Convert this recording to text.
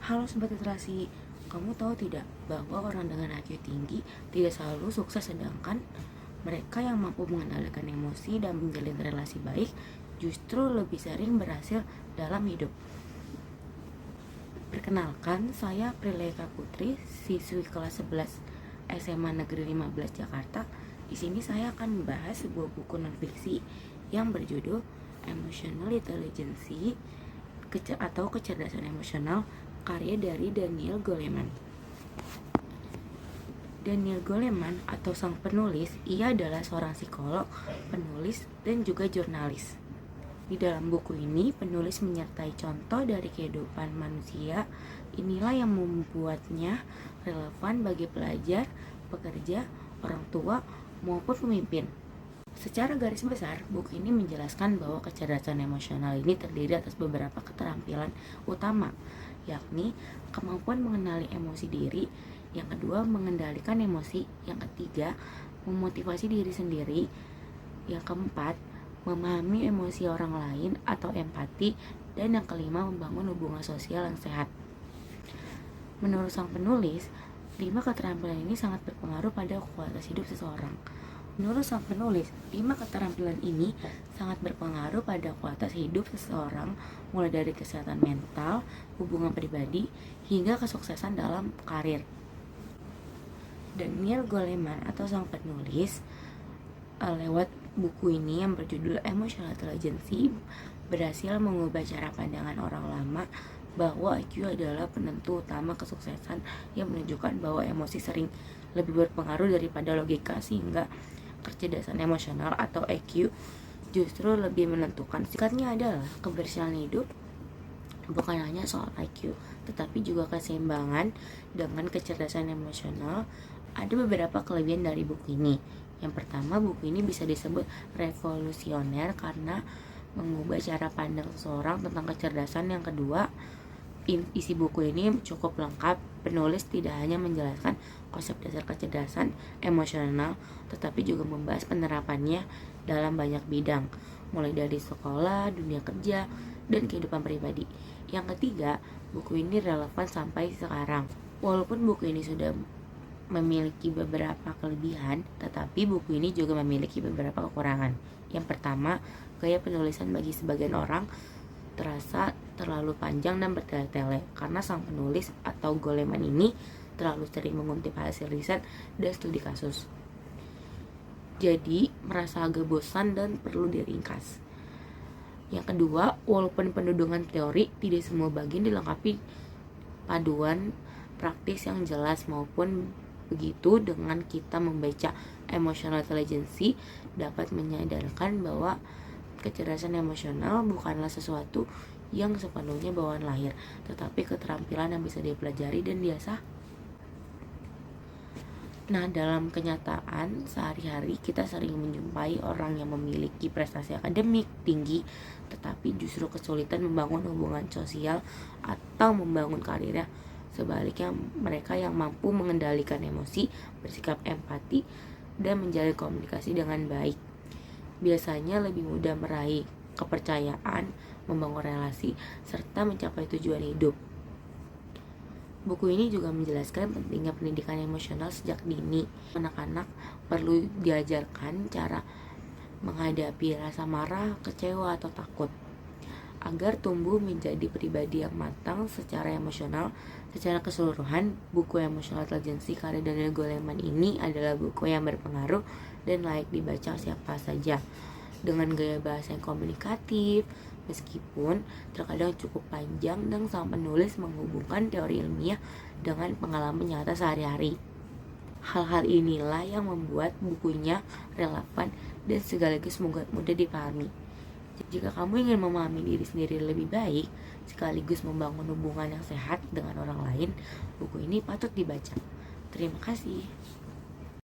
Halo Sobat Literasi, kamu tahu tidak bahwa orang dengan IQ tinggi tidak selalu sukses, sedangkan mereka yang mampu mengendalikan emosi dan menjalin relasi baik justru lebih sering berhasil dalam hidup. Perkenalkan, saya Prileka Putri, siswi kelas 11 SMA Negeri 15 Jakarta. Di sini saya akan membahas sebuah buku non-fiksi yang berjudul Emotional Intelligence atau Kecerdasan Emosional, karya dari Daniel Goleman. Daniel Goleman atau sang penulis, ia adalah seorang psikolog, penulis, dan juga jurnalis. Di dalam buku ini, penulis menyertai contoh dari kehidupan manusia. Inilah yang membuatnya relevan bagi pelajar, pekerja, orang tua, maupun pemimpin. Secara garis besar, buku ini menjelaskan bahwa kecerdasan emosional ini terdiri atas beberapa keterampilan utama, yakni kemampuan mengenali emosi diri, yang kedua mengendalikan emosi, yang ketiga memotivasi diri sendiri, yang keempat memahami emosi orang lain atau empati, dan yang kelima membangun hubungan sosial yang sehat. Menurut sang penulis, 5 keterampilan ini sangat berpengaruh pada kualitas hidup seseorang. Menurut sang penulis, 5 keterampilan ini sangat berpengaruh pada kualitas hidup seseorang, mulai dari kesehatan mental, hubungan pribadi, hingga kesuksesan dalam karir. Daniel Goleman atau sang penulis lewat buku ini yang berjudul Emotional Intelligence berhasil mengubah cara pandangan orang lama bahwa IQ adalah penentu utama kesuksesan, yang menunjukkan bahwa emosi sering lebih berpengaruh daripada logika, sehingga kecerdasan emosional atau EQ justru lebih menentukan. Singkatnya adalah keberhasilan hidup bukan hanya soal IQ, tetapi juga keseimbangan dengan kecerdasan emosional. Ada beberapa kelebihan dari buku ini. Yang pertama, buku ini bisa disebut revolusioner karena mengubah cara pandang seseorang tentang kecerdasan. Yang kedua, isi buku ini cukup lengkap. Penulis tidak hanya menjelaskan konsep dasar kecerdasan emosional, tetapi juga membahas penerapannya dalam banyak bidang, mulai dari sekolah, dunia kerja, dan kehidupan pribadi. Yang ketiga, buku ini relevan sampai sekarang. Walaupun buku ini sudah memiliki beberapa kelebihan, tetapi buku ini juga memiliki beberapa kekurangan. Yang pertama, gaya penulisan bagi sebagian orang terasa terlalu panjang dan bertele-tele karena sang penulis atau Goleman ini terlalu sering mengutip hasil riset dan studi kasus. Jadi merasa agak bosan dan perlu diringkas. Yang kedua, walaupun penuh dengan teori, tidak semua bagian dilengkapi paduan praktis yang jelas. Maupun begitu, dengan kita membaca Emotional Intelligence dapat menyadarkan bahwa kecerdasan emosional bukanlah sesuatu yang sepenuhnya bawaan lahir, tetapi keterampilan yang bisa dipelajari dan diasah. Nah, dalam kenyataan sehari-hari kita sering menjumpai orang yang memiliki prestasi akademik tinggi, tetapi justru kesulitan membangun hubungan sosial atau membangun karirnya. Sebaliknya, mereka yang mampu mengendalikan emosi, bersikap empati, dan menjalin komunikasi dengan baik biasanya lebih mudah meraih kepercayaan, membangun relasi, serta mencapai tujuan hidup. Buku ini juga menjelaskan pentingnya pendidikan emosional sejak dini. Anak-anak perlu diajarkan cara menghadapi rasa marah, kecewa, atau takut agar tumbuh menjadi pribadi yang matang secara emosional. Secara keseluruhan, buku Emotional Intelligence karya Daniel Goleman ini adalah buku yang berpengaruh dan layak dibaca siapa saja. Dengan gaya bahasa yang komunikatif, meskipun terkadang cukup panjang, dan sang penulis menghubungkan teori ilmiah dengan pengalaman nyata sehari-hari. Hal-hal inilah yang membuat bukunya relevan dan sekaligus mudah dipahami. Jika kamu ingin memahami diri sendiri lebih baik, sekaligus membangun hubungan yang sehat dengan orang lain, buku ini patut dibaca. Terima kasih.